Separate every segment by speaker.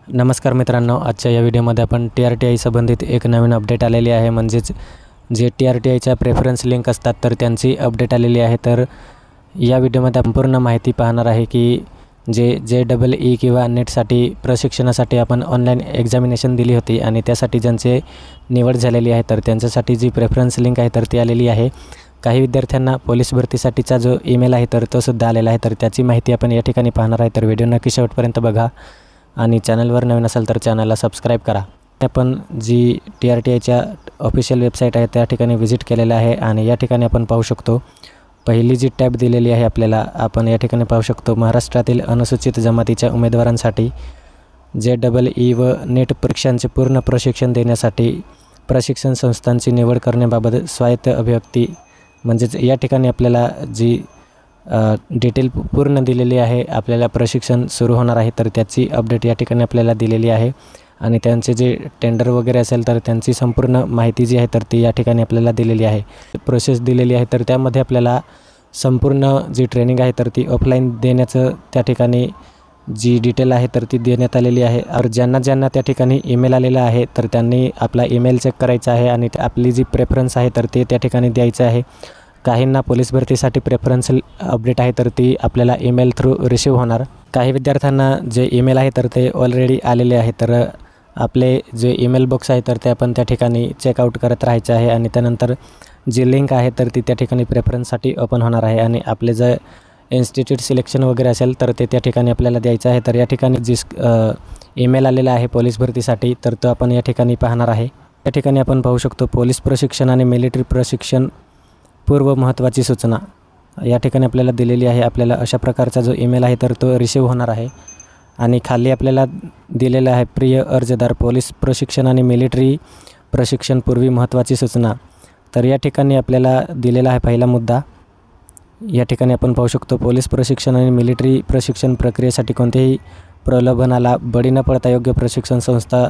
Speaker 1: नमस्कार मित्रांनो, आजच्या या व्हिडिओमध्ये आपण TRTI संबंधित एक नवीन अपडेट आलेली आहे. म्हणजेच जे TRTIच्या प्रेफरन्स लिंक असतात तर त्यांची अपडेट आलेली आहे. तर या व्हिडिओमध्ये आपण पूर्ण माहिती पाहणार आहे की जे JEE किंवा नेटसाठी प्रशिक्षणासाठी आपण ऑनलाईन एक्झामिनेशन दिली होती आणि त्यासाठी ज्यांचे निवड झालेली आहे तर त्यांच्यासाठी जी प्रेफरन्स लिंक आहे तर ती आलेली आहे. काही विद्यार्थ्यांना पोलीस भरतीसाठीचा जो ईमेल आहे तर तो सुद्धा आलेला आहे. तर त्याची माहिती आपण या ठिकाणी पाहणार आहे. तर व्हिडिओ नक्की शेवटपर्यंत बघा आणि चॅनलवर नवीन असाल तर चॅनलला सबस्क्राईब करा. आपण जी TRTIच्या ऑफिशियल वेबसाईट आहे त्या ठिकाणी व्हिजिट केलेलं आहे आणि या ठिकाणी आपण पाहू शकतो पहिली जी टॅब दिलेली आहे आपल्याला, आपण या ठिकाणी पाहू शकतो महाराष्ट्रातील अनुसूचित जमातीच्या उमेदवारांसाठी JEE व नेट परीक्षांचे पूर्ण प्रशिक्षण देण्यासाठी प्रशिक्षण संस्थांची निवड करण्याबाबत स्वायत्त अभिव्यक्ती. म्हणजेच या ठिकाणी आपल्याला जी डिटेल पूर्ण दिलेली आहे. आपल्याला प्रशिक्षण सुरू होणार आहे तर त्याची अपडेट या ठिकाणी आपल्याला दिलेली आहे आणि त्यांचे जे टेंडर वगैरे असेल तर त्यांची संपूर्ण माहिती जी आहे तर ती या ठिकाणी आपल्याला दिलेली आहे. प्रोसेस दिलेली आहे तर त्यामध्ये आपल्याला संपूर्ण जी ट्रेनिंग आहे तर ती ऑफलाईन देण्याचं त्या ठिकाणी जी डिटेल आहे तर ती देण्यात आलेली आहे. और ज्यांना त्या ठिकाणी ईमेल आलेला आहे तर त्यांनी आपला ईमेल चेक करायचा आहे आणि आपली जी प्रेफरन्स आहे तर ते त्या ठिकाणी द्यायचं आहे. काहींना पोलीस भरतीसाठी प्रेफरन्स अपडेट आहे तर ती आपल्याला ईमेल थ्रू रिसीव होणार. काही विद्यार्थ्यांना जे ईमेल आहे तर ते ऑलरेडी आलेले आहे. तर आपले जे ईमेल बॉक्स आहे तर ते आपण त्या ठिकाणी चेकआउट करत राहायचे आहे आणि त्यानंतर जी लिंक आहे तर ती त्या ठिकाणी प्रेफरन्ससाठी ओपन होणार आहे आणि आपले जे इन्स्टिट्यूट सिलेक्शन वगैरे असेल तर ते त्या ठिकाणी आपल्याला द्यायचं आहे. तर या ठिकाणी जी ईमेल आलेला आहे पोलीस भरतीसाठी तर तो आपण या ठिकाणी पाहणार आहे. या ठिकाणी आपण पाहू शकतो पोलीस प्रशिक्षण आणि मिलिटरी प्रशिक्षण पूर्व महत्त्वाची सूचना या ठिकाणी आपल्याला दिलेली आहे. आपल्याला अशा प्रकारचा जो ईमेल आहे तर तो रिसीव होणार आहे आणि खाली आपल्याला दिलेला आहे प्रिय अर्जदार पोलीस प्रशिक्षण आणि मिलिटरी प्रशिक्षण पूर्वी महत्त्वाची सूचना. तर या ठिकाणी आपल्याला दिलेला आहे पहिला मुद्दा. या ठिकाणी आपण पाहू शकतो पोलीस प्रशिक्षण आणि मिलिटरी प्रशिक्षण प्रक्रियेसाठी कोणत्याही प्रलोभनाला बळी न पडता योग्य प्रशिक्षण संस्था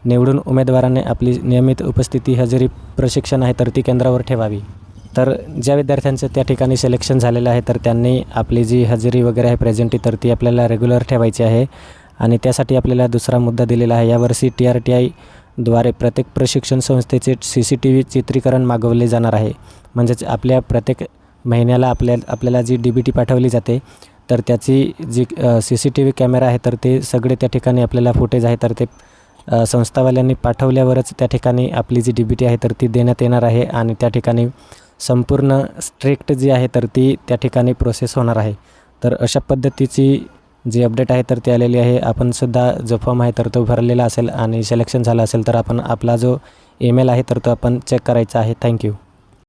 Speaker 1: निवडून उमेदवाराने आपली नियमित उपस्थिती हजेरी प्रशिक्षण आहे तर ती केंद्रावर ठेवावी. तर ज्या विद्यार्थ्यांचं त्या ठिकाणी सिलेक्शन झालेलं आहे तर त्यांनी आपली जी हजेरी वगैरे आहे प्रेझेंटी तर ती आपल्याला रेग्युलर ठेवायची आहे आणि त्यासाठी आपल्याला दुसरा मुद्दा दिलेला आहे. यावर्षी TRTIद्वारे प्रत्येक प्रशिक्षण संस्थेचे CCTV चित्रीकरण मागवले जाणार आहे. म्हणजेच आपल्या प्रत्येक महिन्याला आपल्याला जी DBT पाठवली जाते तर त्याची जी CCTV कॅमेरा आहे तर ते सगळे त्या ठिकाणी आपल्याला फुटेज आहे तर ते संस्थावाल्यांनी पाठवल्यावरच त्या ठिकाणी आपली जी DBT आहे तर ती देण्यात येणार आहे आणि त्या ठिकाणी संपूर्ण स्ट्रिक्ट जी आहे तर ती त्या ठिकाणी प्रोसेस होणार आहे. तर अशा पद्धतीची जी अपडेट आहे तर ती आलेली आहे. आपण सुद्धा जो फॉर्म आहे तर तो भरलेला असेल आणि सिलेक्शन झालं असेल तर आपण आपला जो ईमेल आहे तर तो आपण चेक करायचा आहे. थँक्यू.